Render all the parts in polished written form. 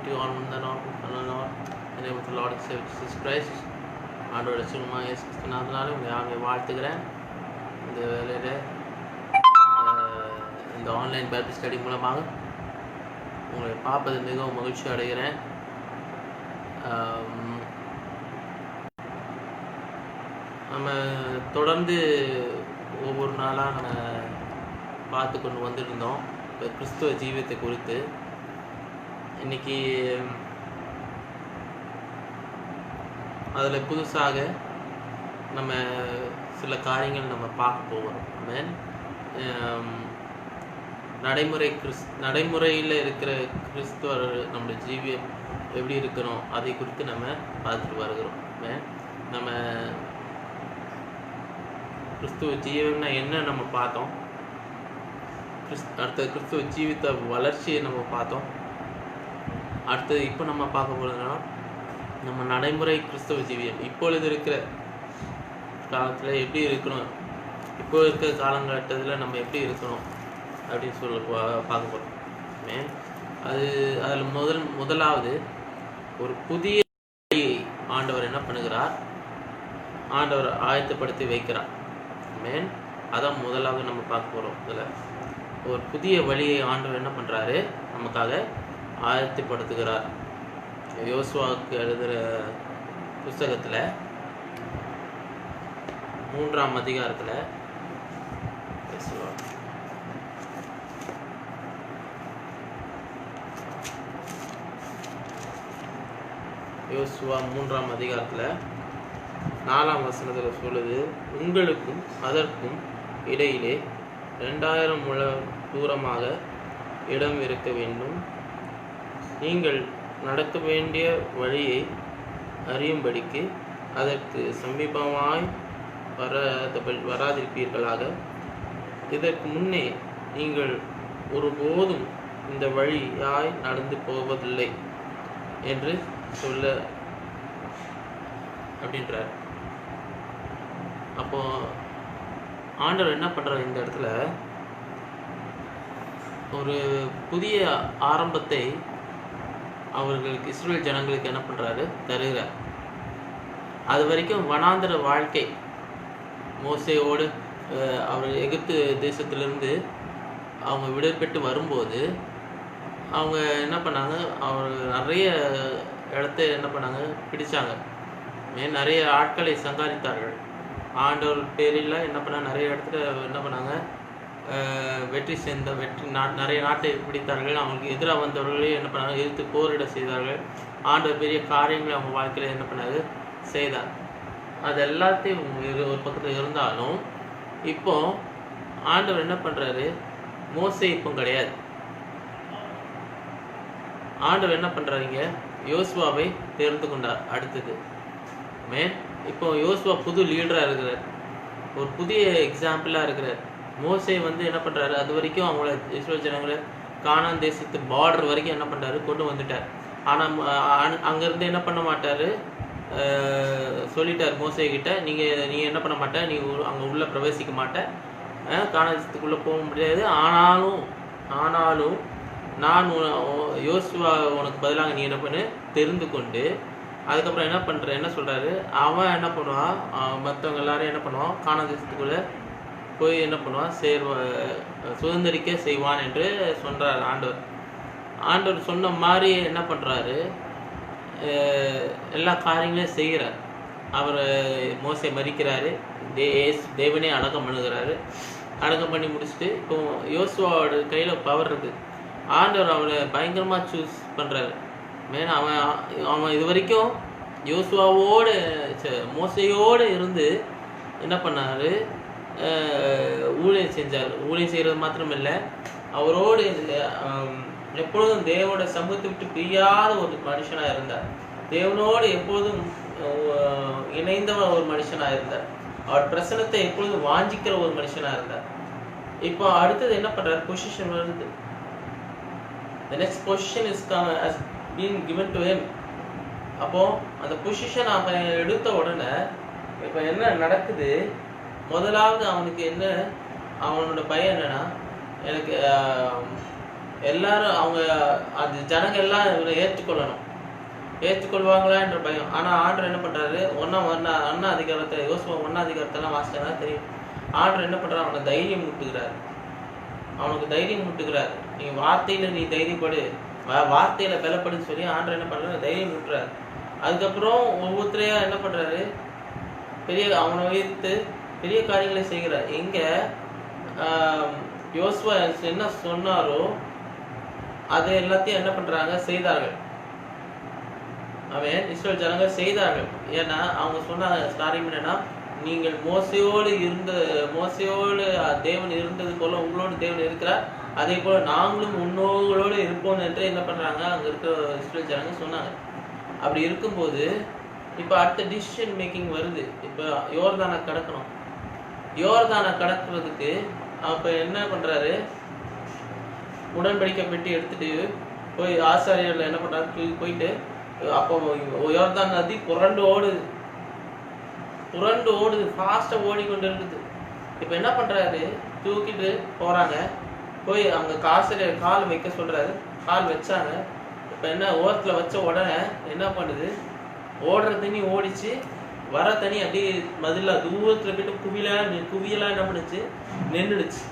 meet you all in the Lord, in the name of the Lord and Savior Jesus Christ. ஆண்டோட சும்மா இயேசு கிறிஸ்துவினால உங்களை யாரை வாழ்த்துக்கிறேன். இந்த வேலையில் இந்த ஆன்லைன் பைபிள் ஸ்டடி மூலமாக உங்களை பார்ப்பது மிகவும் மகிழ்ச்சி அடைகிறேன். நம்ம தொடர்ந்து ஒவ்வொரு நாளாக நம்ம பார்த்து கொண்டு வந்துருந்தோம் இப்போ கிறிஸ்துவ ஜீவியத்தை குறித்து. இன்னைக்கு அதில் புதுசாக நம்ம சில காரியங்கள் நம்ம பார்க்க போகிறோம். நடைமுறையில் இருக்கிற கிறிஸ்துவர் நம்முடைய ஜீவியம் எப்படி இருக்கணும் அதை குறித்து நம்ம பார்த்துட்டு வருகிறோம். நம்ம கிறிஸ்துவ ஜீவம்னா என்ன நம்ம பார்த்தோம். அடுத்த கிறிஸ்துவ ஜீவித்த வளர்ச்சியை நம்ம பார்த்தோம். அடுத்தது இப்போ நம்ம பார்க்க போகிறதுனா நம்ம நடைமுறை கிறிஸ்தவ ஜீவியம் இப்பொழுது இருக்கிற காலத்தில் எப்படி இருக்கணும், இப்போ இருக்கிற காலகட்டத்தில் நம்ம எப்படி இருக்கணும் அப்படின்னு சொல்ல பார்க்க போகிறோம். அதில் முதலாவது ஒரு புதிய ஆண்டவர் என்ன பண்ணுகிறார், ஆண்டவர் ஆயத்தப்படுத்தி வைக்கிறார். அதான் முதலாவது நம்ம பார்க்க போகிறோம். இதில் ஒரு புதிய வழியை ஆண்டவர் என்ன பண்ணுறாரு, நமக்காக ஆயத்தப்படுத்துகிறார். யோசுவாவுக்கு எழுதுகிற புஸ்தகத்தில் 3ஆம் அதிகாரத்தில் யோசுவா 3ஆம் அதிகாரத்தில் 4ஆம் வசனத்தில் சொல்லுது, உங்களுக்கும் அதற்கும் இடையிலே 2000 முழ தூரமாக இடம் இருக்க வேண்டும். நீங்கள் நடக்க வேண்டிய வழியை அறியும்படிக்கு அதற்கு சமீபமாய் வராதிருப்பீர்களாக. இதற்கு முன்னே நீங்கள் ஒருபோதும் இந்த வழியாய் நடந்து போவதில்லை என்று சொல்ல அப்படின்றார். அப்போ ஆண்டவர் என்ன பண்றார், இந்த இடத்துல ஒரு புதிய ஆரம்பத்தை அவர்களுக்கு இஸ்ரேல் ஜனங்களுக்கு என்ன பண்றாரு, தருகிறார். அது வரைக்கும் வனாந்தர வாழ்க்கை மோசேயோடு அவர் எகிப்து தேசத்திலிருந்து அவங்க விடுபட்டு வரும்போது அவங்க என்ன பண்ணாங்க, அவர் நிறைய இடத்த என்ன பண்ணாங்க, பிடிச்சாங்க. நிறைய ஆட்களை சங்காரித்தார்கள். ஆண்டவர் பேரில் என்ன பண்ணாங்க, நிறைய இடத்துல என்ன பண்ணாங்க, வெற்றி நிறைய நாட்டை பிடித்தார்கள். அவங்களுக்கு எதிராக வந்தவர்களே என்ன பண்ணாங்க, எதிர்த்து போரிட செய்தார்கள். ஆண்டவர் பெரிய காரியங்களை அவங்க வாழ்க்கையில் என்ன பண்ணாரு, செய்தார். அது எல்லாத்தையும் ஒரு பக்கத்தில் இருந்தாலும் இப்போ ஆண்டவர் என்ன பண்ணுறாரு, மோசே இப்போ கிடையாது. ஆண்டவர் என்ன பண்ணுறாருங்க, யோசுவாவை தேர்ந்து கொண்டார். அடுத்தது இப்போ யோசுவா புது லீடராக இருக்கிறார், ஒரு புதிய எக்ஸாம்பிளாக இருக்கிறார். மோசே என்ன பண்ணுறாரு, அது வரைக்கும் அவங்கள இஸ்ரேல் ஜனங்களை கானான் தேசத்து பார்டர் வரைக்கும் என்ன பண்ணுறாரு, கொண்டு வந்துட்டார். ஆனால் அங்கேருந்து என்ன பண்ண மாட்டார், சொல்லிட்டார் மோசே கிட்ட, நீ என்ன பண்ண மாட்ட, நீ அங்கே உள்ளே பிரவேசிக்க மாட்டேன், கானான் தேசத்துக்குள்ளே போக முடியாது. ஆனாலும் நான் யோசுவா உனக்கு பதிலாக நீ என்ன பண்ணு தெரிந்து கொண்டு, அதுக்கப்புறம் என்ன சொல்கிறாரு, அவன் என்ன பண்ணுவான், மற்றவங்க எல்லாரும் என்ன பண்ணுவான், கானான் தேசத்துக்குள்ளே போய் என்ன பண்ணுவான், சுதந்திரிக்க செய்வான் என்று சொல்கிறார் ஆண்டவர். ஆண்டவர் சொன்ன மாதிரி என்ன பண்ணுறாரு, எல்லா காரியங்களையும் செய்கிறார். அவர் மோசே மறிக்கிறாரு, தேவனே அடக்கம் பண்ணுகிறாரு. அடக்கம் பண்ணி முடிச்சுட்டு இப்போ யோசுவாவோட கையில் பவர் இருக்குது. ஆண்டவர் அவனை பயங்கரமாக சூஸ் பண்ணுறாரு. அவன் இது வரைக்கும் யோசுவாவோடு மோசையோடு இருந்து என்ன பண்ணார், ஊழியம் செஞ்சார். ஊழியம் செய்கிறது மாத்திரமில்லை, அவரோடு எப்பொழுதும் தேவனோட சமூகத்தை விட்டு பிரியாத ஒரு மனுஷனாக இருந்தார். தேவனோடு எப்பொழுதும் இணைந்த ஒரு மனுஷனாக இருந்தார். அவர் பிரசனத்தை எப்பொழுதும் வாஞ்சிக்கிற ஒரு மனுஷனாக இருந்தார். இப்போ அடுத்தது என்ன பண்ணுறாரு, பொசிஷன் வருது. The next position is being given to him. அப்போ அந்த பொசிஷன் அவன் எடுத்த உடனே இப்போ என்ன நடக்குது, முதலாவது அவனுக்கு என்ன, அவனோட பையன் என்னன்னா, எனக்கு எல்லாரும் அவங்க அந்த ஜனங்க எல்லாம் இவரை ஏற்றுக்கொள்வாங்களா என்ற பயம். ஆனா ஆண்டவர் என்ன பண்றாரு, ஒன்னா அதிகாரத்தை யோசுவா 1 அதிகாரத்தெல்லாம் வாசிச்சா தெரியும். ஆண்டவர் என்ன பண்றாரு, அவனுக்கு தைரியம் முட்டுகிறார். நீ வார்த்தையில நீ தைரியப்படு, வார்த்தையில பலப்படுன்னு சொல்லி ஆண்டவர் என்ன பண்றாரு, தைரியம் முட்டுறாரு. அதுக்கப்புறம் ஒவ்வொருத்தரையா என்ன பண்றாரு, அவனை வைத்து பெரிய காரியங்களை செய்கிறார். இங்க யோசுவா என்ன சொன்னாரோ அதை எல்லாத்தையும் என்ன பண்றாங்க, செய்தார்கள். அவன் இஸ்ரவேல் ஜனங்க செய்தார்கள். ஏன்னா அவங்க சொன்னாங்க ஸ்டார்டிங் என்னன்னா, நீங்கள் மோசையோடு தேவன் இருந்தது போல உங்களோடு தேவன் இருக்கிறார், அதே போல நாங்களும் உன்னோங்களோடு இருப்போம் என்று என்ன பண்றாங்க அங்க இருக்கிற இஸ்ரவேல் ஜனங்க சொன்னாங்க. அப்படி இருக்கும்போது இப்ப அடுத்த டிசிஷன் மேக்கிங் வருது. இப்ப யோர்தானை கடக்கணும். யோர்தானை கடக்கிறதுக்கு அப்ப என்ன பண்றாரு, உடன்படிக்கை பெட்டி எடுத்துட்டு போய் ஆசாரியர்கள் என்ன பண்றாரு, போயிட்டு அப்போ யோர்தான் நதி புரண்டு ஓடுது, ஃபாஸ்டா ஓடிக்கொண்டு இருக்குது. இப்ப என்ன பண்றாரு, தூக்கிட்டு போறாங்க. போய் அங்க ஆசாரியர் கால் வைக்க சொல்றாரு. கால் வச்சாங்க. இப்ப என்ன, ஓரத்துல வச்ச உடனே என்ன பண்ணுது, ஓடுற தண்ணி ஓடிச்சு, வர தண்ணி அப்படியே மதில தூரத்துல போயிட்டு குவியலா என்ன பண்ணுச்சு, நின்றுடுச்சு.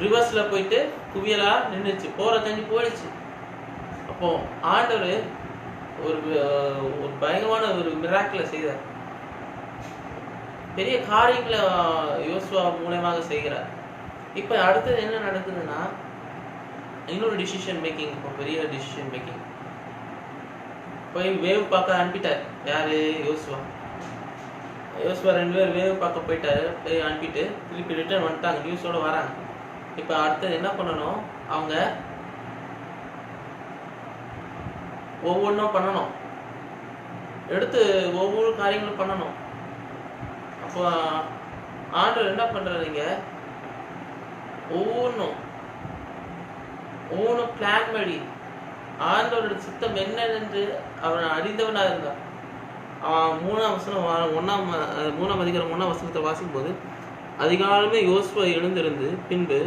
ரிவர்ஸ்ல போயிட்டு குவியலா நின்றுச்சு, போற தண்ணி போயிடுச்சு. அப்போ ஆண்டவர் ஒரு பயங்கரமான ஒரு மிராக்கிளை செய்தார். பெரிய காரியங்களை யோசுவா மூலமாக செய்கிறார். இப்ப அடுத்தது என்ன நடக்குதுன்னா, இன்னொரு டிசிஷன் மேக்கிங், பெரிய டிசிஷன் மேக்கிங். போய் வேவ் பார்க்க அனுப்பிட்டார். யாரு, யோசுவா 2 பேர் வேவ் பார்க்க போயிட்டாரு. போய் அனுப்பிட்டு திருப்பி ரிட்டர்ன் வந்துட்டாங்க, நியூஸோட வராங்க. இப்ப அடுத்தது என்ன பண்ணணும், அவங்க ஒவ்வொன்றும் பண்ணணும், எடுத்து ஒவ்வொரு காரியங்களும் பண்ணணும். அப்போ ஆண்டவர் என்ன பண்றாருங்க, ஒவ்வொன்றும் பிளான் பண்ணி ஆண்டவரோட சித்தம் என்னென்று அவன் அறிந்தவனா இருந்தான். அவன் 3 அதிகாரம் 1 வசனத்தை வாசிக்கும் போது, அதிகாலமே யோசுவா எழுந்திருந்து பின்பு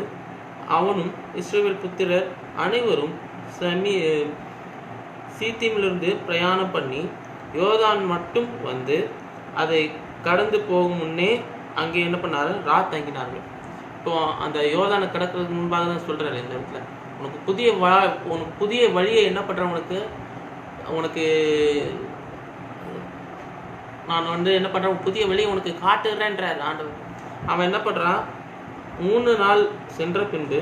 அவனும் இஸ்ரவேல் புத்திரர் அனைவரும் சீத்திமிலிருந்து பிரயாணம் பண்ணி யோர்தான் மட்டும் வந்து அதை கடந்து போகும் முன்னே அங்கே என்ன பண்ணாரு, தங்கினார்கள். இப்போ அந்த யோர்தானை கடக்கிறதுக்கு முன்பாக தான் சொல்றாரு இந்த இடத்துல, உனக்கு புதிய வழியை என்ன பண்றேன், உனக்கு நான் என்ன பண்றேன், புதிய வழியை உனக்கு காட்டுறேன்றார் ஆண்டவர். அவன் என்ன பண்றான், 3 நாள் சென்ற பின்பு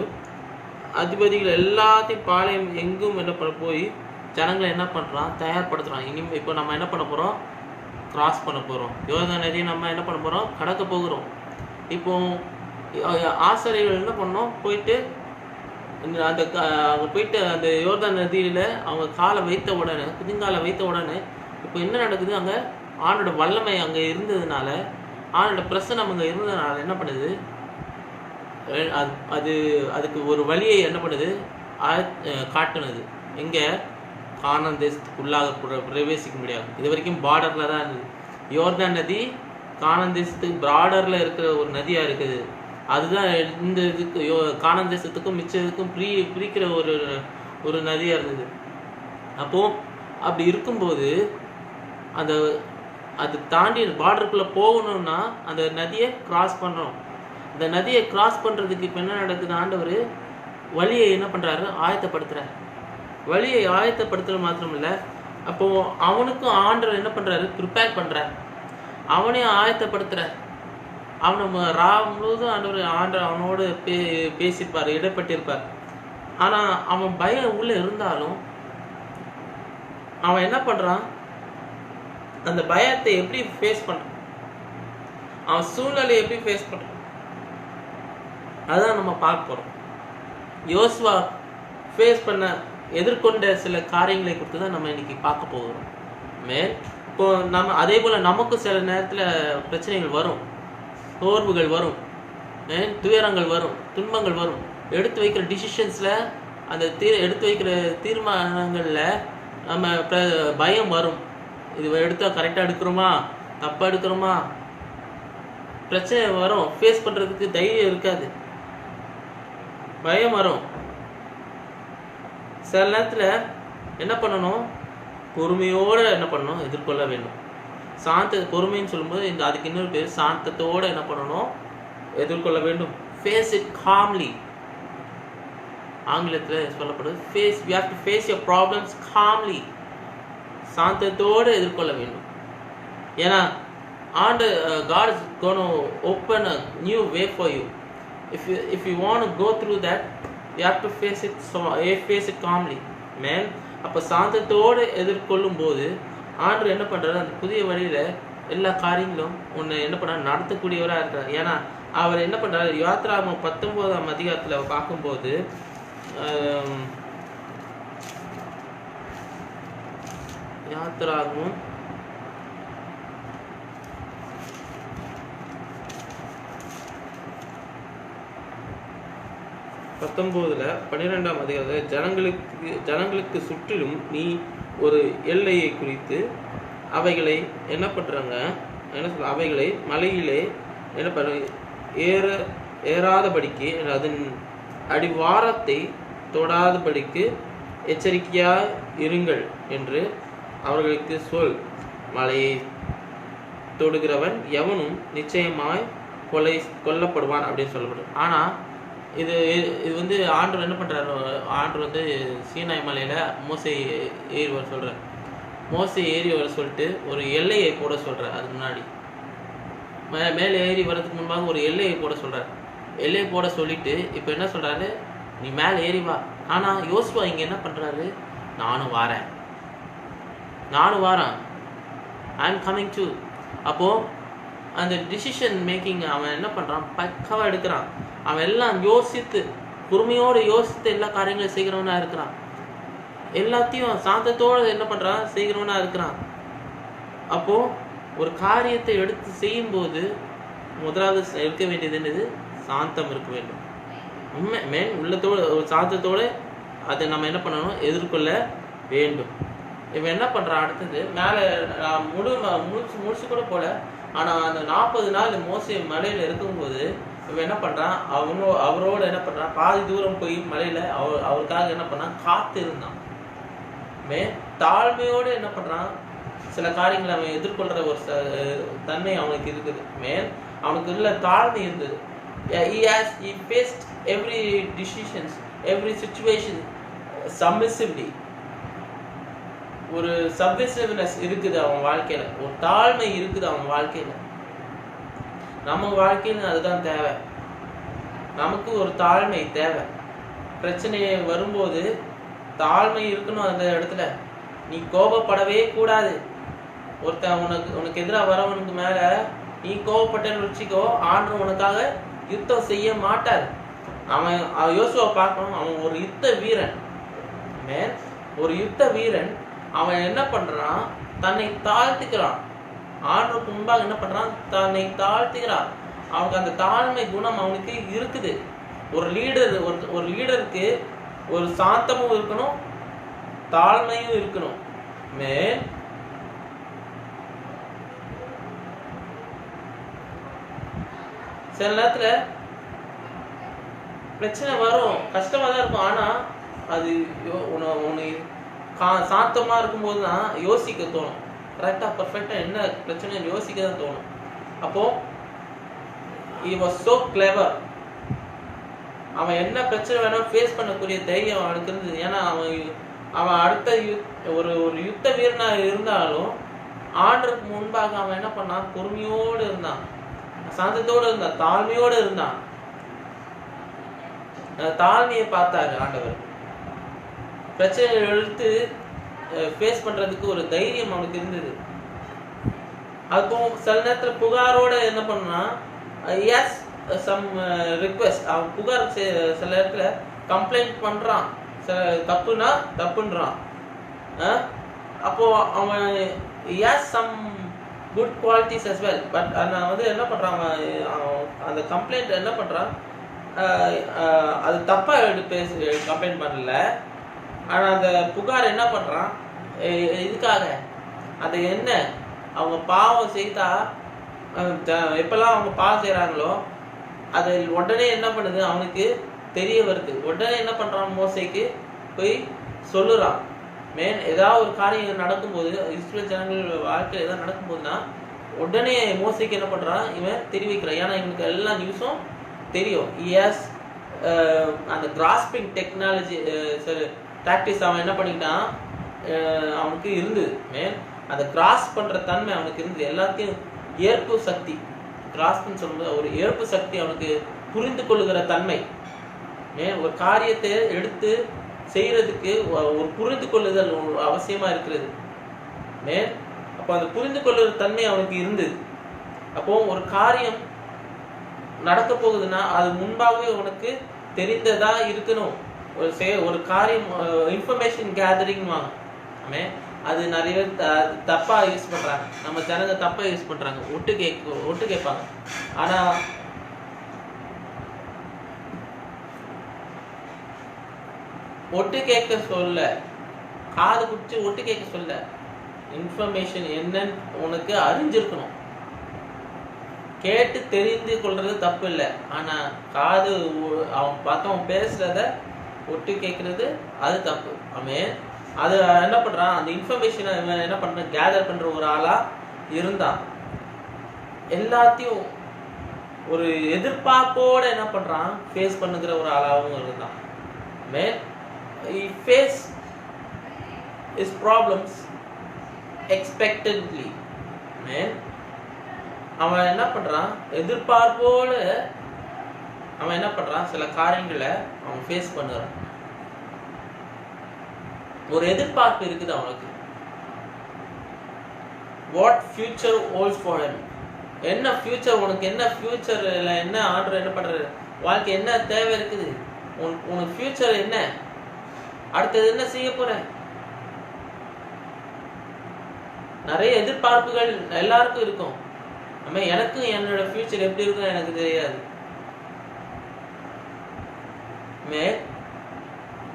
அதிபதிகள் எல்லாத்தையும் பாளையம் எங்கும் என்ன பண்ண போய் ஜனங்களை என்ன பண்றான், தயார்படுத்துறான். இப்போ நம்ம என்ன பண்ண போறோம், கிராஸ் பண்ண போறோம். யோர்தான் நதியை நம்ம என்ன பண்ண போறோம், கடக்க போகிறோம். இப்போ ஆசாரியர்கள் என்ன பண்ணோம், போயிட்டு அந்த யோர்தான் நதியில அவங்க காலை வைத்த உடனே, குதிங்காலை வைத்த உடனே இப்போ என்ன நடக்குது, அங்க ஆண்டோட வல்லமை அங்க இருந்ததுனால, ஆண்டோட பிரசனம் அங்க இருந்ததுனால என்ன பண்ணுது, அதுக்கு ஒரு வழியை என்ன பண்ணுது, காட்டுனது. எங்க, கானான் தேசத்துக்குள்ளாக பிரவேசிக்க முடியாது. இது வரைக்கும் பார்டர்ல தான் இருந்தது. யோர்தான் நதி கானான் தேசத்துக்கு பார்டர்ல இருக்கிற ஒரு நதியா இருக்குது. அதுதான் இந்த இதுக்கு கானான் தேசத்துக்கும் மிச்சத்துக்கும் பிரிக்கிற ஒரு நதியா இருந்தது. அப்போ அப்படி இருக்கும்போது அது தாண்டி பார்டருக்குள்ள போகணும்னா அந்த நதியை கிராஸ் பண்ணணும். அந்த நதியை கிராஸ் பண்றதுக்கு இப்போ என்ன நடக்குது, ஆண்டவர் வழியை என்ன பண்றாரு, ஆயத்தப்படுத்துறாரு. வழியை ஆயத்தப்படுத்துறது மாத்திரம் இல்லை, அப்போ அவனுக்கும் ஆண்டவர் என்ன பண்றாரு, ப்ரிப்பேர் பண்றார். அவனையும் ஆயத்தப்படுத்துறார். அவனை முழுவதும் ஆண்டவர் அவனோடு பேசியிருப்பார், இடப்பட்டிருப்பார். ஆனா அவன் பயம் உள்ள இருந்தாலும் அவன் என்ன பண்றான், அந்த பயத்தை எப்படி ஃபேஸ் பண்றான், அவன் சூழ்நிலையை எப்படி ஃபேஸ் பண்றான், அதான் நம்ம பார்க்க போறோம். யோசுவா ஃபேஸ் பண்ண எதிர்கொண்ட சில காரியங்களை குறித்து தான் நம்ம இன்னைக்கு பார்க்க போகிறோம். இப்போ நம்ம அதே போல நமக்கும் சில நேரத்துல பிரச்சனைகள் வரும், சோர்வுகள் வரும், துயரங்கள் வரும், துன்பங்கள் வரும். எடுத்து வைக்கிற டிசிஷன்ஸ்ல, அந்த எடுத்து வைக்கிற தீர்மானங்கள்ல நம்ம பயம் வரும். இது எடுத்தா கரெக்டா எடுக்கிறோமா, தப்பா எடுக்கிறோமா, பிரச்சனை வரும். ஃபேஸ் பண்றதுக்கு தைரியம் இருக்காது, பயம் வரும். சில நேரத்தில் என்ன பண்ணணும், பொறுமையோடு என்ன பண்ணணும், எதிர்கொள்ள வேண்டும். பொறுமைன்னு சொல்லும்போது அதுக்கு இன்னொரு பேர் சாந்தத்தோடு என்ன பண்ணணும், எதிர்கொள்ள வேண்டும். Face it calmly. ஆங்கிலத்தில் சொல்லப்படுது we have to face your problems calmly. சாந்தத்தோடு எதிர்கொள்ள வேண்டும். ஏன்னா God is going to open a new way for you. If you want to go through that, you have to face it calmly. Man, அப்போ சாந்தத்தோடு எதிர்கொள்ளும் போது ஆண்டவர் என்ன பண்ணுறாரு, அந்த புதிய வழியில் எல்லா காரியங்களும் ஒன்று என்ன பண்ணுறாரு, நடத்தக்கூடியவராக இருக்கிறார். ஏன்னா அவர் என்ன பண்ணுறாரு, யாத்ராகமம் 19ஆம் அதிகாரத்தில் பார்க்கும்போது யாத்ராகமம் 12ஆம் அதிகாரத்தில் ஜனங்களுக்கு சுற்றிலும் நீ ஒரு எல்லையை குறித்து அவைகளை என்ன பண்ணுறாங்க, அவைகளை மலையிலே என்ன பண்ண ஏறாதபடிக்கு, அதன் அடிவாரத்தை தொடாதபடிக்கு எச்சரிக்கையாக இருங்கள் என்று அவர்களுக்கு சொல். மலையை தொடுகிறவன் எவனும் நிச்சயமாய் கொல்லப்படுவான் அப்படின்னு சொல்லப்படுது. ஆனால் இது வந்து ஆண்டவர் என்ன பண்ணுறாரு, ஆண்டவர் வந்து சீனாய் மலையில் மோசே ஏறி வர சொல்கிறார். மோசே ஏறி வர சொல்லிட்டு ஒரு எல்லையை போட சொல்கிறார். அதுக்கு முன்னாடி மேலே ஏறி வர்றதுக்கு முன்பாக ஒரு எல்லையை போட சொல்கிறார். எல்லையை போட சொல்லிட்டு இப்போ என்ன சொல்கிறாரு, நீ மேலே ஏறி வா. ஆனால் யோசுவா இங்கே என்ன பண்ணுறாரு, நானும் வாரேன், ஐ எம் கம்மிங் டு. அப்போது அந்த டிசிஷன் மேக்கிங் அவன் என்ன பண்ணுறான், பக்காவாக எடுக்கிறான். அவன் எல்லாம் யோசித்து, பொறுமையோடு யோசித்து எல்லா காரியங்களையும் செய்கிறவனா இருக்கிறான். எல்லாத்தையும் சாந்தத்தோடு என்ன பண்ணுறான், செய்கிறவனா இருக்கிறான். அப்போது ஒரு காரியத்தை எடுத்து செய்யும்போது முதலாவது இருக்க வேண்டியது என்னது, சாந்தம் இருக்க வேண்டும். உள்ளத்தோடு ஒரு சாந்தத்தோடு அதை நம்ம என்ன பண்ணணும், எதிர்கொள்ள வேண்டும். இவன் என்ன பண்ணுறான், அடுத்தது மேலே முடிச்சு கூட போல. ஆனால் அந்த 40 நாள் மோசே மலையில் இருக்கும்போது இவன் என்ன பண்ணுறான், அவரோட என்ன பண்ணுறான், பாதி தூரம் போய் மலையில் அவருக்காக என்ன பண்ணான், காத்து இருந்தான். தாழ்மையோடு என்ன பண்ணுறான், சில காரியங்களை அவன் எதிர்கொள்கிற ஒரு தன்மை அவனுக்கு இருக்குது. அவனுக்கு உள்ள தாழ்மை இருந்தது. He faced every decisions, every situation submissively. ஒரு சப்மிசிவ்னஸ் இருக்குது அவன் வாழ்க்கையில, ஒரு தாழ்மை இருக்குது அவன் வாழ்க்கையில. நம்ம வாழ்க்கையில அதுதான் தேவை. நமக்கு ஒரு தாழ்மை தேவை. பிரச்சனை வரும்போது தாழ்மை இருக்கணும். அந்த இடத்துல நீ கோபப்படவே கூடாது. ஒருத்தன் உனக்கு எதிராக வரவனுக்கு மேல நீ கோபப்பட்டன்னு வச்சுக்கோ, ஆண்டவர் உனக்காக யுத்தம் செய்ய மாட்டார். அவன் யோசுவா பார்க்கணும், அவன் ஒரு யுத்த வீரன். ஒரு யுத்த வீரன். அவன் என்ன பண்றான், தன்னை தாழ்த்துக்கிறான். ஆண்டவருக்கு முன்பாக என்ன பண்றான், தன்னை தாழ்த்துக்கிறான். அவனுக்கு அந்த தாழ்மை குணம் அவனுக்கு இருக்குது. ஒரு லீடருக்கு ஒரு சாந்தமும் இருக்கணும், தாழ்மையும் இருக்கணும். சில நேரத்துல பிரச்சனை வரும், கஷ்டமா தான் இருக்கும். ஆனா அது உனக்கு சாந்தமா இருக்கும்போது தான் யோசிக்க தோணும். கரெக்டா பர்ஃபெக்டா என்ன பிரச்சனை யோசிக்க தான் தோணும். அப்போ he was so clever. அவன் என்ன பிரச்சனை வேணாலும் ஃபேஸ் பண்ணக்கூடிய தைரியம் அவனுக்கு இருந்தது. ஏன்னா அவன் அடுத்த ஒரு யுத்த வீரனா இருந்தாலும் ஆண்டருக்கு முன்பாக அவன் என்ன பண்ணான், பொறுமையோடு இருந்தான், சாந்தத்தோடு இருந்தான், தாழ்மையோடு இருந்தான். தாழ்மையை பார்த்தாரு ஆண்டவர். பிரச்சனைகளை எடுத்து ஃபேஸ் பண்றதுக்கு ஒரு தைரியம் அவனுக்கு இருந்தது. அப்போ சில நேரத்தில் புகாரோட என்ன பண்ணா, எஸ் சம் ரிக்வெஸ்ட். அவன் புகார் சில நேரத்துல கம்ப்ளைண்ட் பண்றான், சில தப்புன்றான். அப்போ அவன் has some good qualities as well. But நான் வந்து என்ன பண்றான், அந்த கம்ப்ளைண்ட் என்ன பண்றான், அது தப்பா கம்ப்ளைண்ட் பண்ணல. ஆனா அந்த புகார் என்ன பண்றான், இதுக்காக அது என்ன, அவங்க பாவம் செய்தா எப்பெல்லாம் அவங்க பாவம் செய்யறாங்களோ அது உடனே என்ன பண்ணுது, அவனுக்கு தெரிய வருது. உடனே என்ன பண்றான், மோசைக்கு போய் சொல்லுறான். ஏதாவது ஒரு காரியம் நடக்கும்போது, இஸ்ரேல் ஜனங்கள் வாழ்க்கையில் ஏதாவது நடக்கும்போதுன்னா உடனே மோசைக்கு என்ன பண்றான், இவன் தெரிவிக்கிறான். ஏன்னா இவனுக்கு எல்லா நியூஸும் தெரியும். அந்த கிராஸ்பிங் டெக்னாலஜி டாக்டிக்ஸ் அவன் என்ன பண்ணிக்கிட்டான், அவனுக்கு இருந்தது. அந்த கிராஸ் பண்ற தன்மை அவனுக்கு இருந்தது. எல்லாத்தையும் ஏற்பு சக்தி, கிராஸ்ப்னு சொல்லும்போது ஒரு ஏற்பு சக்தி, அவனுக்கு புரிந்து கொள்ளுகிற தன்மை. ஒரு காரியத்தை எடுத்து செய்யறதுக்கு ஒரு புரிந்து கொள்ளுதல் அவசியமா இருக்கிறது. அப்போ அந்த புரிந்து கொள்ளுகிற தன்மை அவனுக்கு இருந்தது. அப்போ ஒரு காரியம் நடக்க போகுதுன்னா அது முன்பாகவே உனக்கு தெரிந்ததா இருக்கணும். ஒரு காரியம் இன்ஃபர்மேஷன் கேதரிங் வாங்க. அது நிறைய பேர் தப்பா யூஸ் பண்றாங்க. நம்ம ஜனங்க தப்பா யூஸ் பண்றாங்க. ஒட்டு கேட்பாங்க. ஆனா ஒட்டு கேட்க சொல்ல, காது குடிச்சு ஒட்டு கேட்க சொல்ல, இன்ஃபர்மேஷன் என்னன்னு உனக்கு அறிஞ்சிருக்கணும். கேட்டு தெரிந்து கொள்றது தப்பு இல்லை. ஆனா காது அவன் பார்த்தவன் பேசுறத ஒட்டு கேட்கறது அது தப்பு. அது என்ன பண்றான், அந்த இன்ஃபர்மேஷனை என்ன பண்றான், கேதர் பண்ற ஒரு ஆளா இருந்தான். எல்லாத்தையும் ஒரு எதிர்பார்ப்போட என்ன பண்றான், ஃபேஸ் பண்ணுகிற ஒரு ஆளாவும் இருந்தான். he face his problems expectantly. அவன் என்ன பண்றான், எதிர்பார்ப்போட அவன் என்ன பண்றான், சில காரியங்களை அவன் ஃபேஸ் பண்ணுறான். ஒரு எதிர்பார்ப்பு இருக்குது அவனுக்கு. what future holds for him, என்ன ஃபியூச்சர், உனக்கு என்ன ஃபியூச்சர்ல என்ன ஆர்டர், என்ன பண்ற வாழ்க்கை, என்ன தேவை இருக்குது, உனக்கு ஃபியூச்சர் என்ன, அடுத்தது என்ன செய்ய போற. நிறைய எதிர்பார்ப்புகள் எல்லாருக்கும் இருக்கும். எனக்கும் என்னோட ஃபியூச்சர் எப்படி இருக்கும் எனக்கு தெரியாது.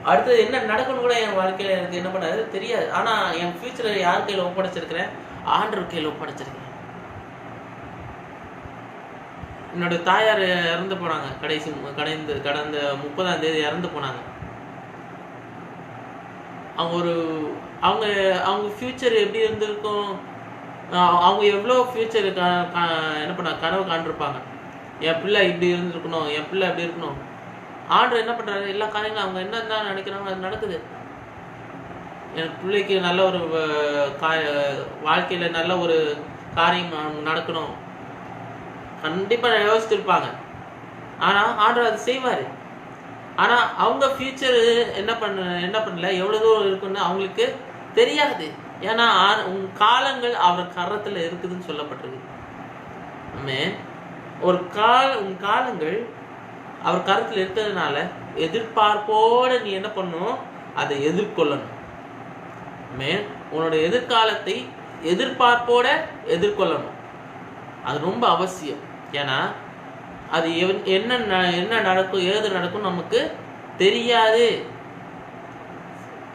அடுத்தது என்ன நடக்கணும் கூட என் வாழ்க்கையில எனக்கு என்ன பண்ணாது தெரியாது. ஆனா என் ஃபியூச்சரை யார் கையில ஒப்படைச்சிருக்கிறேன், ஆண்டவர் கையில ஒப்படைச்சிருக்கேன். என்னோட தாயார் இறந்து போனாங்க. கடந்த 30ஆம் தேதி இறந்து போனாங்க. அவங்க ஃபியூச்சர் எப்படி இருந்திருக்கும், அவங்க எவ்வளோ ஃபியூச்சர் என்ன பண்ண கனவு காண்டிருப்பாங்க. என் பிள்ளை இப்படி இருந்திருக்கணும், என் பிள்ளை எப்படி இருக்கணும். ஆண்டவர் என்ன பண்றாரு, எல்லா காரியங்களும் அவங்க என்ன நினைக்கிறாங்க அது நடக்குது. என் பிள்ளைக்கு நல்ல ஒரு வாழ்க்கையில நல்ல ஒரு காரியம் நடக்கணும் கண்டிப்பா யோசிச்சிருப்பாங்க. ஆனா ஆண்டவர் அது செய்வாரு. ஆனா அவங்க ஃபியூச்சர் என்ன பண்ணல, எவ்வளவு தூரம் இருக்குன்னு அவங்களுக்கு தெரியாது. ஏன்னா உன் காலங்கள் அவர் கரத்துல இருக்குதுன்னு சொல்லப்பட்டிருக்கு. உன் காலங்கள் அவர் கரத்துல இருக்கிறதுனால எதிர்பார்ப்போட நீ என்ன பண்ணணும், அதை எதிர்கொள்ளணும். உன்னோட எதிர்காலத்தை எதிர்பார்ப்போட எதிர்கொள்ளணும். அது ரொம்ப அவசியம். ஏன்னா அது என்ன நடக்கும், ஏது நடக்கும் நமக்கு தெரியாது.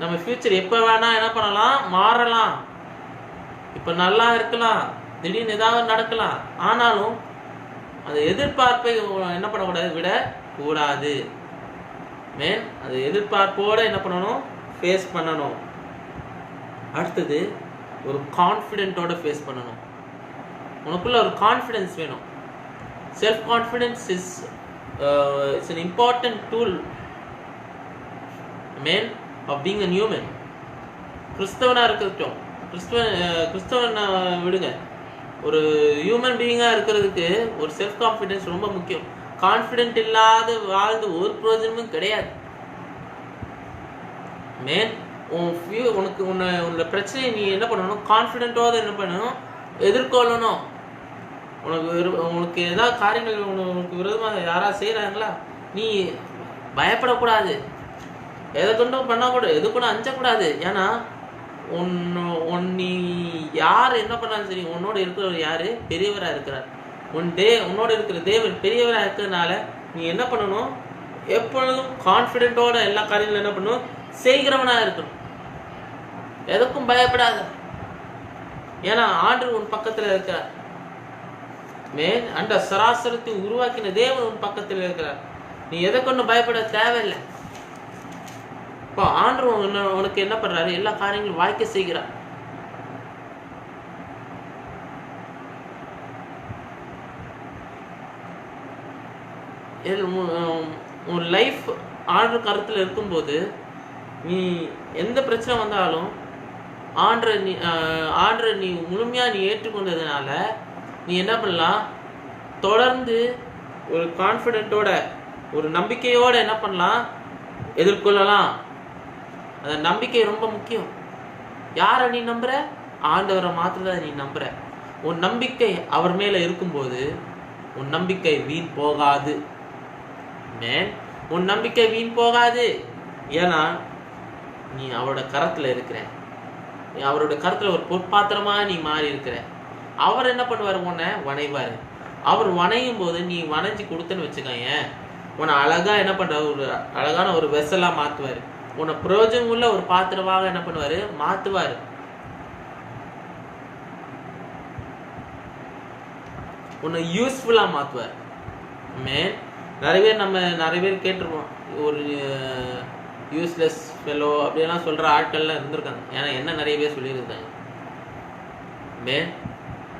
நம்ம ஃபியூச்சர் எப்ப வேணா என்ன பண்ணலாம், மாறலாம். இப்ப நல்லா இருக்கலாம், திடீர்னு ஏதாவது நடக்கலாம். ஆனாலும் அந்த எதிர்பார்ப்பை என்ன பண்ணக்கூடாது, விட கூடாது. அது எதிர்பார்ப்போட என்ன பண்ணணும், ஃபேஸ் பண்ணணும். அடுத்தது ஒரு கான்ஃபிடென்ட்டோட ஃபேஸ் பண்ணணும். உனக்குள்ள ஒரு கான்ஃபிடென்ஸ் வேணும். Self confidence is an important tool of being a human. கிறிஸ்தவனா இருக்கட்டும், கிறிஸ்தவன் விடுங்க, ஒரு ஹியூமன் பீயிங்கா இருக்கிறதுக்கு ஒரு செல்ஃப் கான்ஃபிடென்ஸ் ரொம்ப முக்கியம். கான்ஃபிடென்ட் இல்லாத வாழ்ந்து ஒரு பிரயோஜனமும் கிடையாது. உனக்கு உன்னோட பிரச்சனையை நீ என்ன பண்ணணும், கான்ஃபிடென்ட்டோட என்ன பண்ணணும், எதிர்கொள்ளணும். உனக்கு ஏதாவது காரியங்கள் உனக்கு விரோதமாக யாராவது செய்யறாங்களா, நீ பயப்படக்கூடாது. எதை கொண்டும் பண்ணக்கூடாது, எது கூட அஞ்சக்கூடாது. ஏன்னா நீ யார் என்ன பண்ணாலும் சரி, உன்னோட இருக்கிறவர் யாரு, பெரியவரா இருக்கிறார். உன்னோட இருக்கிற தேவன் பெரியவரா இருக்கிறதுனால நீ என்ன பண்ணணும், எப்பொழுதும் கான்ஃபிடென்ட்டோட எல்லா காரியங்களும் என்ன பண்ணணும், செய்கிறவனா இருக்கணும். எதுக்கும் பயப்படாத. ஏன்னா ஆண்டவர் உன் பக்கத்துல இருக்கிறார். அந்த சராசரத்தை உருவாக்கின தேவன் உன் பக்கத்தில் இருக்கிறார். நீ எதை கொண்டு பயப்பட தேவையில்லை. இப்போ ஆண்டவர் உனக்கு என்ன பண்றாரு? எல்லா காரியங்களும் வாய்க்க செய்கிறார். உன் லைஃப் ஆண்டவர் கருத்தில் இருக்கும்போது நீ எந்த பிரச்சனை வந்தாலும் ஆண்டரை நீ முழுமையாக நீ ஏற்றுக்கொண்டதுனால நீ என்ன பண்ணலாம்? தொடர்ந்து ஒரு கான்ஃபிடென்ட்டோட, ஒரு நம்பிக்கையோட என்ன பண்ணலாம்? எதிர்கொள்ளலாம். அந்த நம்பிக்கை ரொம்ப முக்கியம். யாரை நீ நம்புற? ஆண்டவரை மாத்திரதான் நீ நம்புற. உன் நம்பிக்கை அவர் மேல இருக்கும்போது உன் நம்பிக்கை வீண் போகாது. உன் நம்பிக்கை வீண் போகாது. ஏன்னா நீ அவரோட கரத்துல இருக்கிற. நீ அவரோட கரத்துல ஒரு பொற்பாத்திரமா நீ மாறி இருக்கிற. அவர் என்ன பண்ணுவார்? உன்னை வணைவாரு. அவர் வணையும் போது நீ வணைஞ்சு கொடுத்தன்னு வச்சுக்கோங்க, உன்னை அழகா என்ன பண்றாரு? ஒரு அழகான ஒரு வெசலா மாத்துவாரு. உன்னை பிரயோஜனம் உள்ள ஒரு பாத்திரமாக என்ன பண்ணுவாரு? மாத்துவாரு. உன்னை யூஸ்ஃபுல்லா மாத்துவார். நிறைய பேர் கேட்டிருப்போம், ஒரு யூஸ்லெஸ் ஃபெலோ அப்படியெல்லாம் சொல்ற ஆட்கள்லாம் இருந்திருக்காங்க. ஏன்னா என்ன நிறைய பேர் சொல்லியிருக்காங்க.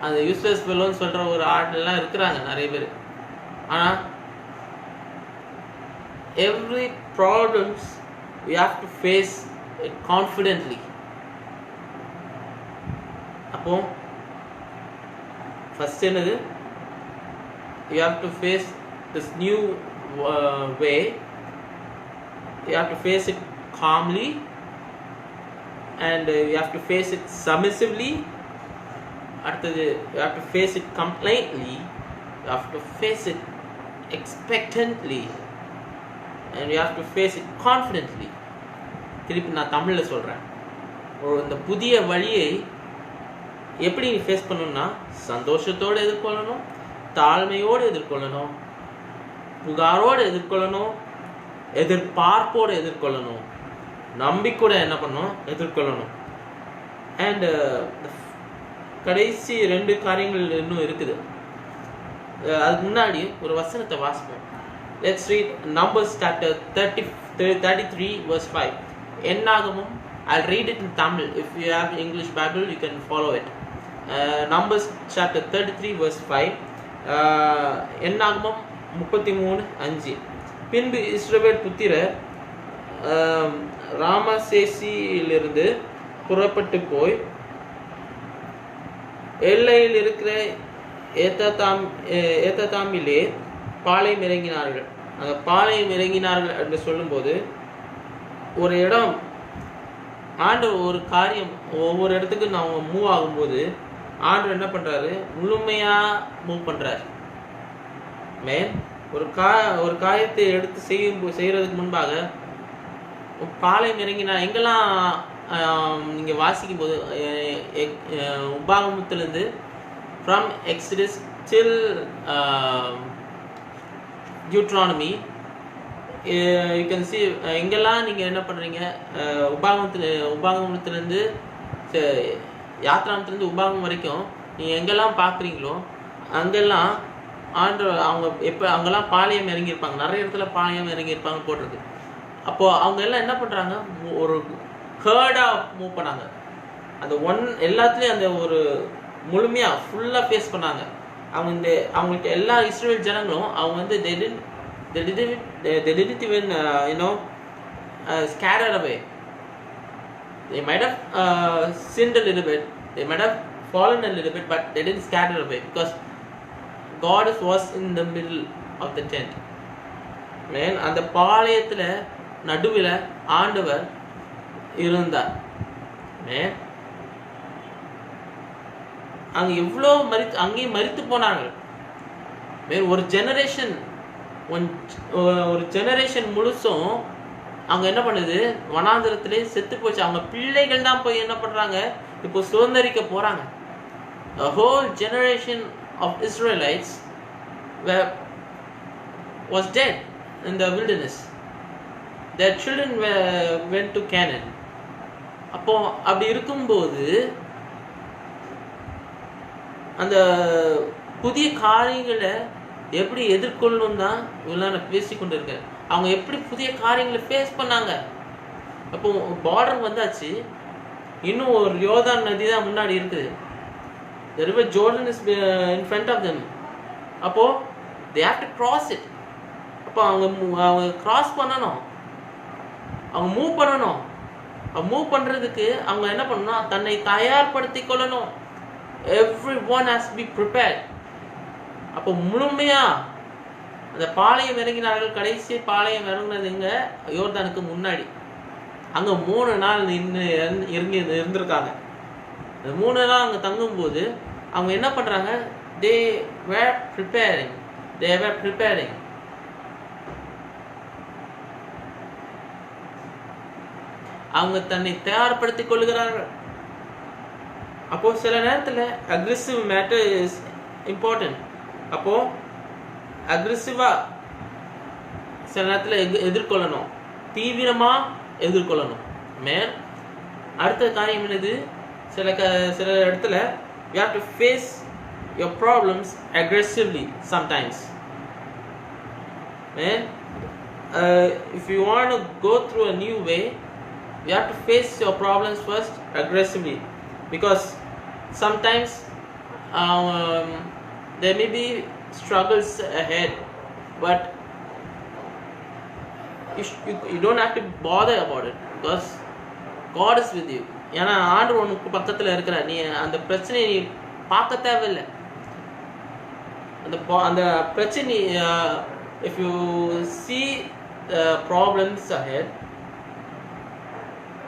அந்த யூஸ்லெஸ் ஃபெலோன்னு சொல்ற ஒரு ஆட்கள்லாம் இருக்கிறாங்க நிறைய பேர். ஆனா every problems we have to face it confidently. அப்போ ஃபர்ஸ்ட் என்னது? you have to face this new way. You have to face it calmly, and you have to face it submissively. அடுத்தது, you have to face it completely. You have to face it expectantly, and you have to face it confidently. திருப்பி நான் தமிழ்ல சொல்றேன். இந்த புதிய வழியை எப்படி நீ ஃபேஸ் பண்ணணும்னா, சந்தோஷத்தோடு எதிர்கொள்ளணும், தாழ்மையோடு எதிர்கொள்ளணும், புகாரோடு எதிர்கொள்ளணும், எதிர்பார்ப்போடு எதிர்கொள்ளணும், நம்பிக்கையோட என்ன பண்ணணும்? எதிர்கொள்ளணும். அண்ட் கடைசி 2 காரியங்கள் இன்னும் இருக்குது. அதுக்கு முன்னாடி ஒரு வசனத்தை வாசிப்போம். Let's read Numbers chapter 33 verse 5. என்னாகமும், I'll read it in Tamil. If you have English Bible, you can follow it. Numbers chapter 33 verse 5. என்னாகமும் 33:5. பின்பு இஸ்ரவேல் புத்திரர் ராமசேசியிலிருந்து புறப்பட்டு போய் எல்லையில் இருக்கிற ஏத்தாமிலே பாளையம் இறங்கினார்கள். அந்த பாளையம் இறங்கினார்கள் என்று சொல்லும்போது, ஒரு இடம் ஆண்டவர் ஒரு காரியம் ஒவ்வொரு இடத்துக்கு நான் மூவ் ஆகும்போது ஆண்டவர் என்ன பண்றாரு? முழுமையா மூவ் பண்றாரு. ஒரு காரியத்தை எடுத்து செய்யறதுக்கு முன்பாக பாளையம் இறங்கினா எங்கெல்லாம் நீங்க வாசிக்கும் போது உபாகமத்திலிருந்து from Exodus till Deuteronomy, you can see எங்கெல்லாம் நீங்க என்ன பண்றீங்க? உபாகமத்திலிருந்து யாத்ராமத்திலிருந்து உபாகமம் வரைக்கும் நீங்க எங்கெல்லாம் பாக்குறீங்களோ அங்கெல்லாம் அவங்க அங்கெல்லாம் பாளையம் இறங்கியிருப்பாங்க. நிறைய இடத்துல பாளையம் இறங்கியிருப்பாங்க போட்டிருக்கு. அப்போ அவங்க எல்லாம் என்ன பண்றாங்க? ஒரு ஹர்டா மூவ் பண்ணாங்க. அந்த எல்லாத்துலயும் அந்த ஒரு முழுமையா ஃபுல்லா ஃபேஸ் பண்ணாங்க. அவங்களுக்கு எல்லா இஸ்ரேல் ஜனங்களும் அவங்க வந்து they didn't even scattered away. They might have sinned a little bit, they might have fallen a little bit, but they didn't scatter away because God was in the middle of the tent. அந்த பாளையத்துல நடுவில் ஆண்டவர் இருந்தார். அங்க எவ்வளோ அங்கேயும் மரித்து போனார்கள். ஒரு ஜெனரேஷன் முழுசும் அவங்க என்ன பண்ணுது? வனாந்திரத்திலே செத்து போச்சு. அவங்க பிள்ளைகள் தான் போய் என்ன பண்றாங்க? இப்போ சுதந்திரிக்க போறாங்க. A whole generation of Israelites was dead in the wilderness. Their children went to Canaan. அப்போ அப்படி இருக்கும்போது அந்த புதிய காரியங்களை எப்படி எதிர்கொள்ளணும் தான் இவ்வளோ நான் பேசி கொண்டு இருக்கேன். அவங்க எப்படி புதிய காரியங்களை ஃபேஸ் பண்ணாங்க? அப்போ பார்டர் வந்தாச்சு, இன்னும் ஒரு யோர்தான் நதி தான் முன்னாடி இருக்குது. The river Jordan is in front of them. அப்போ they have to cross it. அப்போ அவங்க கிராஸ் பண்ணணும், அவங்க மூவ் பண்ணணும். மூவ் பண்றதுக்கு அவங்க என்ன பண்ணணும், தன்னை தயார்படுத்தி கொள்ளணும். Everyone has to be prepared. அப்போ முழுமையா அந்த பாளையம் இறங்கினார்கள். கடைசி பாளையம் இறங்கினது எங்க, யோர்தானுக்கு முன்னாடி. அங்க 3 நாள் இறங்கி இருந்திருக்காங்க. அந்த 3 நாள் அங்க தங்கும்போது அவங்க என்ன பண்றாங்க, they were preparing. அவங்க தன்னை தயார்படுத்திக் கொள்கிறார்கள். அப்போ சில நேரத்தில் அக்ரெசிவ் மேட்டர் இஸ் இம்பார்ட்டன்ட். அப்போ அக்ரெசிவா சில நேரத்தில் எதிர்கொள்ளணும், தீவிரமா எதிர்கொள்ளணும். அடுத்த காரியம் என்னது, சில இடத்துல you have to face your problems aggressively sometimes. If you want to go through a new way, you have to face your problems first aggressively, because sometimes there may be struggles ahead, but you don't have to bother about it, because God is with you. ஏன்னா ஆண்டவர் உனக்கு பக்கத்தில் இருக்கிறார். நீ அந்த பிரச்சனையை நீ பார்க்க தேவையில்லை. அந்த பிரச்சனை, if you see the problems ahead,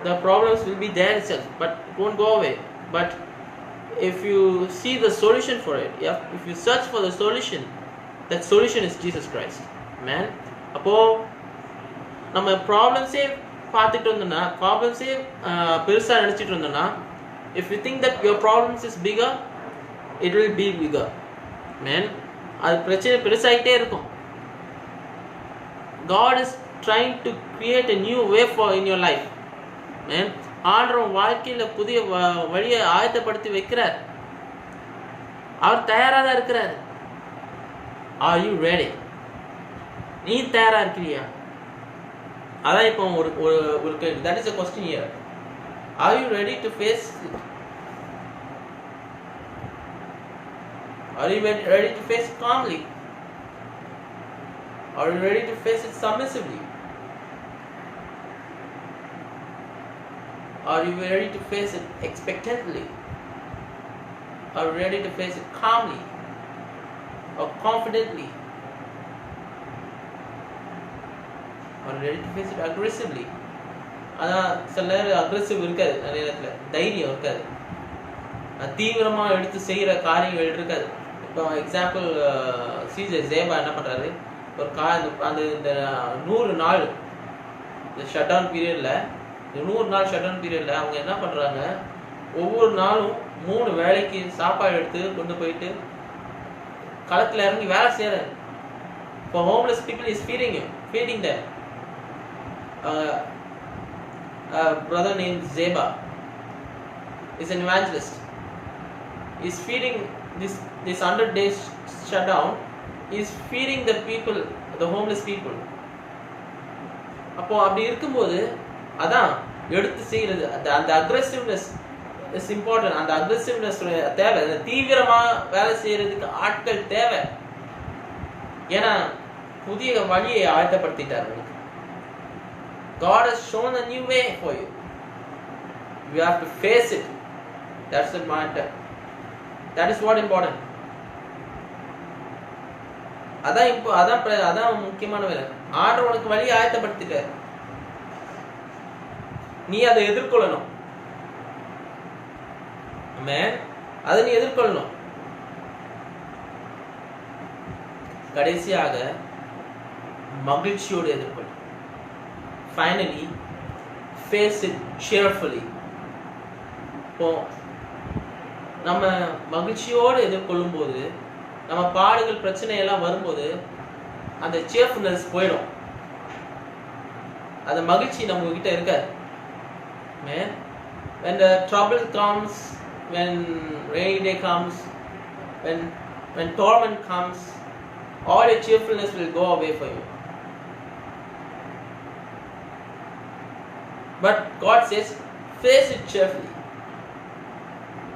the problems will be there itself, but it won't go away. But if you see the solution for it, if you search for the solution, that solution is Jesus Christ. Amen. அப்போ நம்ம ப்ராப்ளம்ஸே பார்த்துட்டு இருந்தோம்னா, ப்ராப்ளம்ஸே பெருசாக நினச்சிட்டு இருந்தோம்னா, if you think that your problems is bigger, it will be bigger. அது பிரச்சனை பெருசாகிட்டே இருக்கும். God is trying to create a new way in your life. ஆண்டவர் வாழ்க்கையில் புதிய வழியை ஆயத்தப்படுத்தி வைக்கிறார். அவர் தயாராக தான் இருக்கிறார். Are you ready? நீ தயாரா இருக்கிறியா? அதான் இப்போ ஒரு கேள்வி. That is a question here. Are you ready to face it? Are you ready to face it calmly? Are you ready to face it submissively? Are you ready to face it expectantly? Are you ready to face it calmly or confidently? Are you ready to face it aggressively? அதான் சில நேரம் aggressive இருக்காது, நிறைய நேரத்தில் தைரியம் இருக்காது, தீவிரமாக எடுத்து செய்கிற காரியங்கள் இருக்காது. இப்போ எக்ஸாம்பிள் ஜேபா என்ன பண்ணுறாரு, ஒரு அந்த இந்த 100 நாள் இந்த ஷட் டவுன் பீரியடில், இந்த 100 நாள் ஷட் டவுன் பீரியடில் அவங்க என்ன பண்ணுறாங்க, ஒவ்வொரு நாளும் 3 வேளைக்கு சாப்பாடு எடுத்து கொண்டு போயிட்டு களத்தில் இறங்கி வேலை செய்கிறாரு. இப்போ homeless people is feeding them. Brother named Zeba is an evangelist. He's feeding this 100 days shutdown. He's feeding the people, the homeless people. அப்போ அப்படி இருக்கும்போது அதான் எடுத்து செய்கிறது, அந்த அக்ரெசிவ்னஸ் இஸ் இம்பார்ட்டன்ட். அந்த அக்ரெசிவ்னஸ் தேவை, அந்த தீவிரமாக வேலை செய்யறதுக்கு ஆட்கள் தேவை. ஏன்னா புதிய வழியை ஆயத்தப்படுத்திட்டார். God has shown a new way for you. You have to face it. That's the matter. That is what important. அதான் முக்கியமான வேலை. ஆண்டவர் உனக்கு வழியை ஆயத்தப்படுத்திட்டார், நீ அதை எதிர்கொள்ளணும். அதை நீ எதிர்கொள்ளணும். கடைசியாக மகிழ்ச்சியோடு எதிர்கொள்ள. Finally, face it cheerfully. இப்போ நம்ம மகிழ்ச்சியோடு எதிர்கொள்ளும் போது, நம்ம பாடுகள் பிரச்சனை எல்லாம் வரும்போது அந்த cheerfulness போயிடும். அந்த மகிழ்ச்சி நம்ம கிட்ட இருக்காது. When the trouble comes, when rainy day comes, when torment comes, all your cheerfulness will go away for you. But God says, face it cheerfully.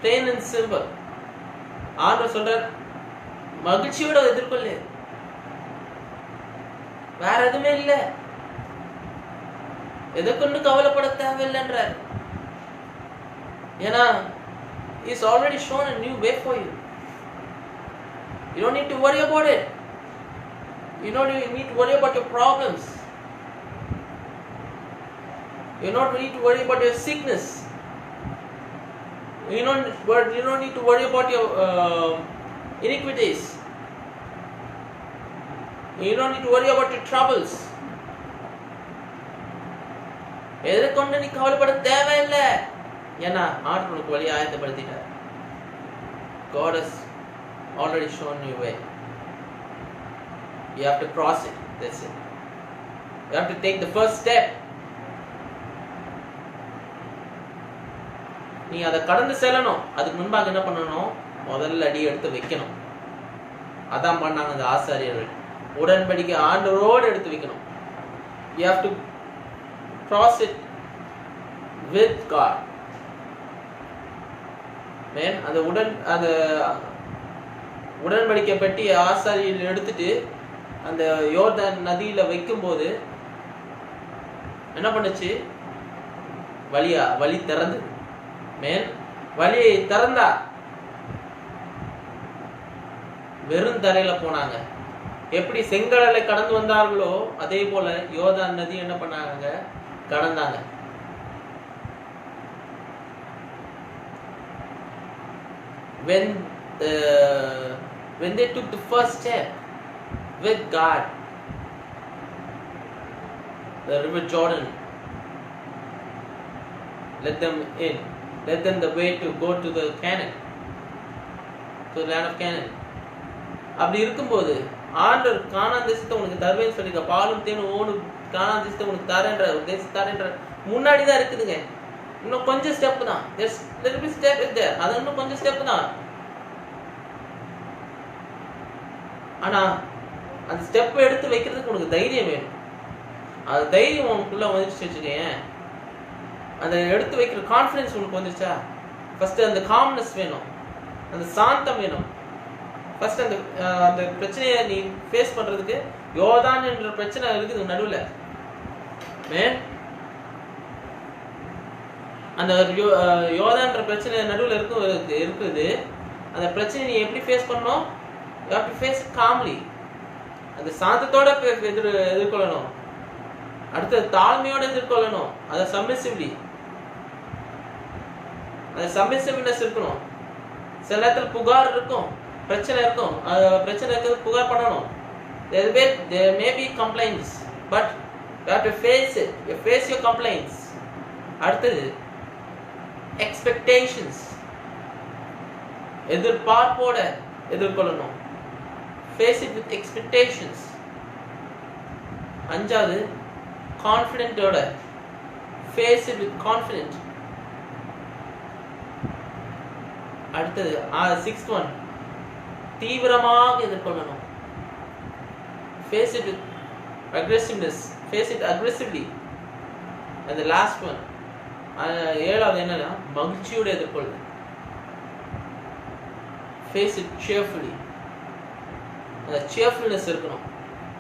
Plain and simple. ஆண்டவர் சொல்றார், மகிழ்ச்சியோட எதிர்கொள்ளு, வேற எதுவுமே இல்லை, எதை கொண்டு கவலைப்பட தேவையில்லைன்றார். ஏன்னா He's already shown a new way for you. You don't need to worry about it. You don't need to worry about your problems. You don't need to worry about your sickness. You don't need to worry about your iniquities. You don't need to worry about your troubles. எதை கொண்டு நீ கவலைப்பட தேவையில்லை. ஏன்னா ஆண்டவர் உனக்கு வழியை ஆயத்தப்படுத்திட்டார். God has already shown you way. You have to cross it. That's it. You have to take the first step. நீ அதை கடந்து செல்லணும். அதுக்கு முன்பாக என்ன பண்ணணும்? முதல்ல அடி எடுத்து வைக்கணும். அதான் பண்ணாங்க அந்த ஆசாரியர்கள். உடன்படிக்கை ஆண்டவரோடு எடுத்து வைக்கணும். You have to cross it with God. அந்த உடன்படிக்கை பெட்டி ஆசாரியர்கள் எடுத்துட்டு அந்த யோர்தான் நதியில வைக்கும்போது என்ன பண்ணுச்சு? வழி திறந்து வழியை திறந்தா வெறும் தரையில போனாங்க. எப்படி செங்கடலை கடந்து வந்தார்களோ அதே போல யோர்தான் நதி என்ன பண்ணாங்க? கடந்தாங்க. When they took the first step with God, the river Jordan let them the way to go to the Canaan, to the land of Canaan. அப்படி இருக்கும்போது ஆண்டவர் கானான் தேசத்தை உனக்கு தருவேன்னு சொல்லிக்க, பாலும் தேனும் ஓடும் கானான் தேசத்தை உனக்கு தரேன்ற தேசத்தை தரேன்ற முன்னாடி தான் இருக்குதுங்க. இன்னும் கொஞ்சம் ஸ்டெப் தான். அது இன்னும் கொஞ்சம் ஸ்டெப் தான். ஆனா அந்த ஸ்டெப் எடுத்து வைக்கிறதுக்கு உனக்கு தைரியம் வேணும். அது தைரியம் உனக்குள்ள வந்துச்சு வச்சுக்கேன், அந்த எடுத்து வைக்கிற கான்ஃபிடன்ஸ் உனக்கு வந்துச்சா, ஃபர்ஸ்ட் அந்த காம்னஸ் வேணும், அந்த சாந்தம் வேணும். ஃபர்ஸ்ட் அந்த பிரச்சனையை நீ ஃபேஸ் பண்றதுக்கு யோர்தான் என்ற பிரச்சனை இருக்குது நடுவுல. அந்த யோர்தான்ற பிரச்சனை நடுவுல இருக்குது. அந்த பிரச்சனை நீ எப்படி ஃபேஸ் பண்ணணும்? You have to face it calmly. அந்த சாந்தத்தோட எதிர்கொள்ளணும். அடுத்து தாழ்மையோட எதிர்கொள்ளணும். அதை சப்மிசிவ்லி, அது சப்மிசிவ்னஸ் இருக்கணும். சில நேரத்தில் புகார் இருக்கும், பிரச்சனை இருக்கும். பிரச்சனை இருக்கிறது புகார் பண்ணணும். There may be complaints, but you have to face it. You face your complaints. அடுத்தது expectations, எதிர்பார்ப்போட எதிர்கொள்ளணும். Face it with expectations. அஞ்சாவது கான்ஃபிடென்ட்டோட face it with confident. அடுத்தது sixth one, தீவிரமாக எதிர்கொள்ளணும். Face it with aggressiveness. Face it aggressively. And the last one, ஏழாவது என்னன்னா மகிழ்ச்சியோட எதிர்கொள்ள. Face it cheerfully. அந்த cheerfulness இருக்கணும்.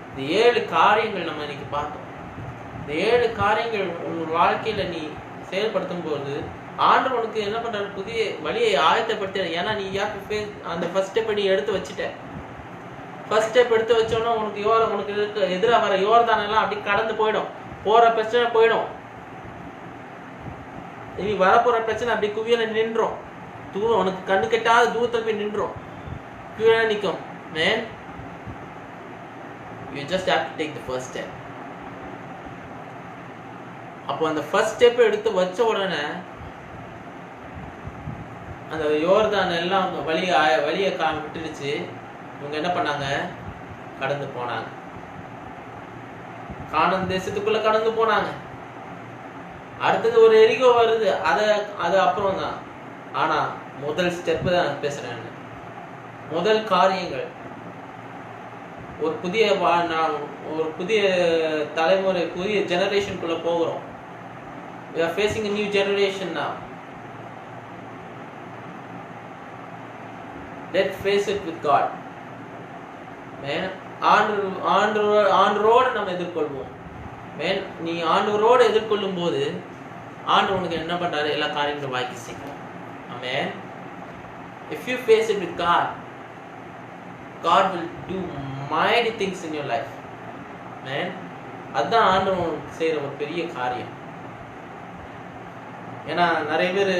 இந்த 7 காரியங்கள் நம்ம இன்னைக்கு பார்த்தோம். இந்த 7 காரியங்கள் உன் வாழ்க்கையில நீ செயல்படுத்தும் போது ஆண்டவர் உனக்கு என்ன பண்றாரு? புதிய வழியை ஆயத்தப்படுத்த. ஏன்னா நீ அந்த ஃபர்ஸ்ட் ஸ்டெப் நீ எடுத்து வச்சுட்ட. ஃபர்ஸ்ட் ஸ்டெப் எடுத்து வச்சோன்னா உனக்கு எதிராக வர யோர்தான் எல்லாம் அப்படி கடந்து போயிடும். போற பிரச்சனை போயிடும். இனி வரப்போற பிரச்சனை அப்படி குவியல நின்றோம். தூரம் உனக்கு கண்ணு கெட்டாத தூரத்தில் போய் நின்றோம். குவியல நிற்கும். Man, you just have to take the first step. அப்போ அந்த ஃபர்ஸ்ட் ஸ்டெப் எடுத்து வச்ச உடனே அந்த யோர்தான் எல்லாம் வழியை விட்டுடுச்சு. இவங்க என்ன பண்ணாங்க? கடந்து போனாங்க. கானான் தேசத்துக்குள்ள கடந்து போனாங்க. அடுத்தது ஒரு எரிகோ வருது. அது அப்புறம் தான். ஆனா முதல் ஸ்டெப் தான் பேசுறேன். முதல் காரியங்கள் ஒரு புதிய தலைமுறை, புதிய ஜெனரேஷனுக்குள்ள போகிறோம். We are facing a new generation now. Let's face it with God. Man, ஆண்டவரோடு நம்ம எதிர்கொள்வோம். மேன் நீ ஆண்டவரோடு எதிர்கொள்ளும் போது ஆண்டவர் உனக்கு என்ன பண்றாரு? எல்லா காரியங்களும் வாய்க்கு செய்யும். Amen. If you face it with God, God will do mighty things in your life. Man, அதான் ஆண்டவர் செய்யற ஒரு பெரிய காரியம். ஏன்னா நிறைய பேர்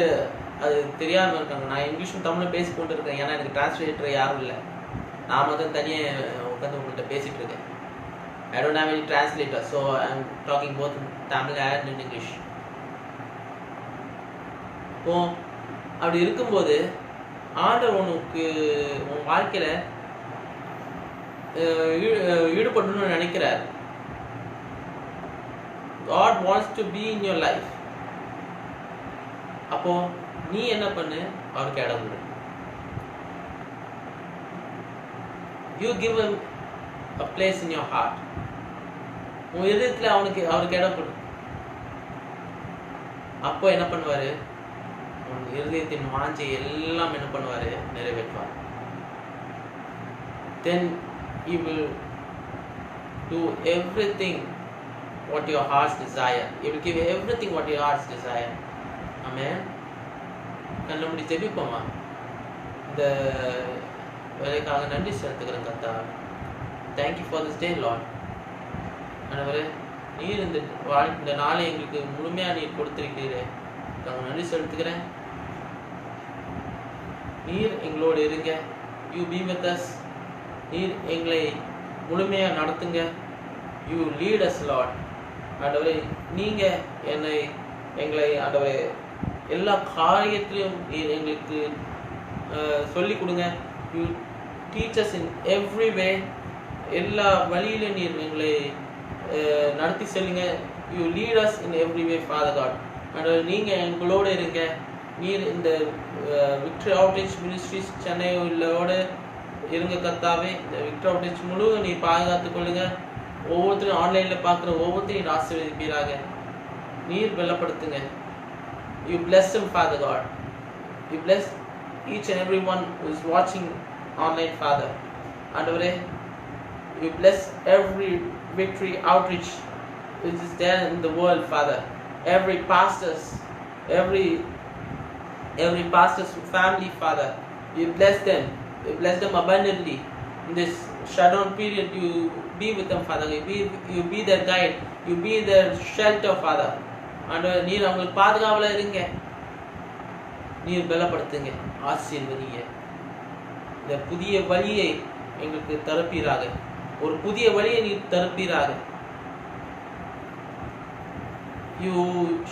அது தெரியாம இருக்காங்க. நான் இங்கிலீஷும் தமிழும் பேசி கொண்டு இருக்கேன். ஏன்னா எனக்கு டிரான்ஸ்லேட்டர் யாரும் இல்லை. நான் மட்டும் தனியாக உட்காந்து உங்கள்கிட்ட பேசிட்டு இருக்கேன். I don't have any translator, so I'm talking both in Tamil and in English. இப்போ அப்படி இருக்கும்போது ஆண்டவர் உனக்கு உன் வாழ்க்கையில ஈடுபடணும்னு நினைக்கிறார். God wants to be in your life. அப்போ நீ என்ன பண்ணு? அவருக்கு இடம் கொடு. You give him a place in your heart. உன் இதயத்துல அவருக்கு இடம் கொடு. அப்போ என்ன பண்ணுவாரு? உன் இதயத்தின் வாஞ்சை எல்லாம் என்ன பண்ணுவாரு? நிறைவேற்றுவார். Then he will do everything what your hearts desire. He will give everything what your hearts desire. Amen. கண்ணை மூடி ஜெபிப்போமா? இந்த வேலைக்காக நன்றி செலுத்துகிறேன் கர்த்தாவே. Thank you for this day, Lord. ஆண்டவரே, நீர் இந்த நாளை எங்களுக்கு முழுமையாக நீர் கொடுத்திருக்கிறீரே, நாங்கள் நன்றி செலுத்துகிறேன். நீர் எங்களோடு இருங்க. You be with us. நீர் எங்களை முழுமையாக நடத்துங்க. You lead us, Lord. ஆண்டவரே, நீங்க எங்களை ஆண்டவரே எல்லா காரியத்திலும் நீர் எங்களுக்கு சொல்லிக் கொடுங்க. You teach us in every way. எல்லா வழியிலும் நீர் எங்களை நடத்தி செல்லுங்க. You lead us in every way, Father God. ஆண்டவரே, நீங்க எங்களோடு இருங்க. நீர் இந்த விக்டரி அவுட்ரீச் மினிஸ்ட்ரிஸ் சென்னையோட இருங்க கர்த்தாவே. இந்த விக்டரி அவுட்ரீச் முழுவதும் நீ பாதுகாத்துக் கொள்ளுங்க. ஒவ்வொருத்தரும் ஆன்லைனில் பார்க்குற ஒவ்வொருத்தரையும் நீர் ஆசீர்வதிப்பீராக. நீர் பலப்படுத்துங்க. You bless them, Father God. You bless each and every one who is watching online, Father. ஆண்டவரே, you bless every victory outreach which is there in the world, Father. Every pastor's family, Father. You bless them. You bless them abundantly. In this shutdown period, you be with them, Father. You be their guide. You be their shelter, Father. ஆண்டவரே, நீர் அவங்களுக்கு பாதுகாவலாக இருங்க. நீர் பலப்படுத்துங்க, ஆசீர்வதிங்க. இந்த புதிய வழியை எங்களுக்கு தருப்பீராக. ஒரு புதிய வழியை நீர் தருப்பீராக. You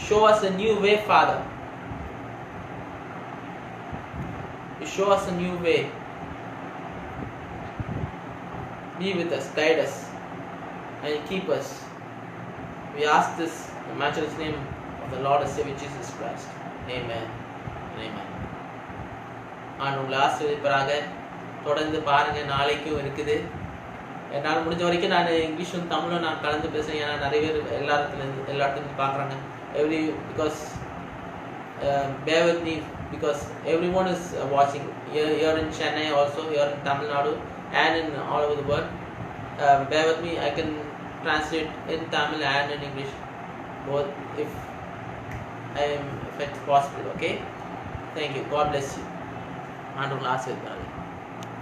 show us a new way, Father. You show us a new way. Be with us, guide us, and keep us. We ask this in the matchless name of the Lord and Savior Jesus Christ. Amen. Amen. நான் உங்களை ஆசீர்வதிப்பராக. தொடர்ந்து பாருங்க, நாளைக்கும் இருக்குது. என்னால் முடிஞ்ச வரைக்கும் நான் இங்கிலீஷும் தமிழும் நான் கலந்து பேசுகிறேன். ஏன்னா நிறைய பேர் எல்லா இடத்துலையும் பார்க்குறாங்க. Because bear with me, because everyone is watching here in Chennai, also here in Tamil Nadu and in all over the world. Bear with me. I can translate in Tamil and in English, both if it's possible. Okay, thank you. God bless you. And last week.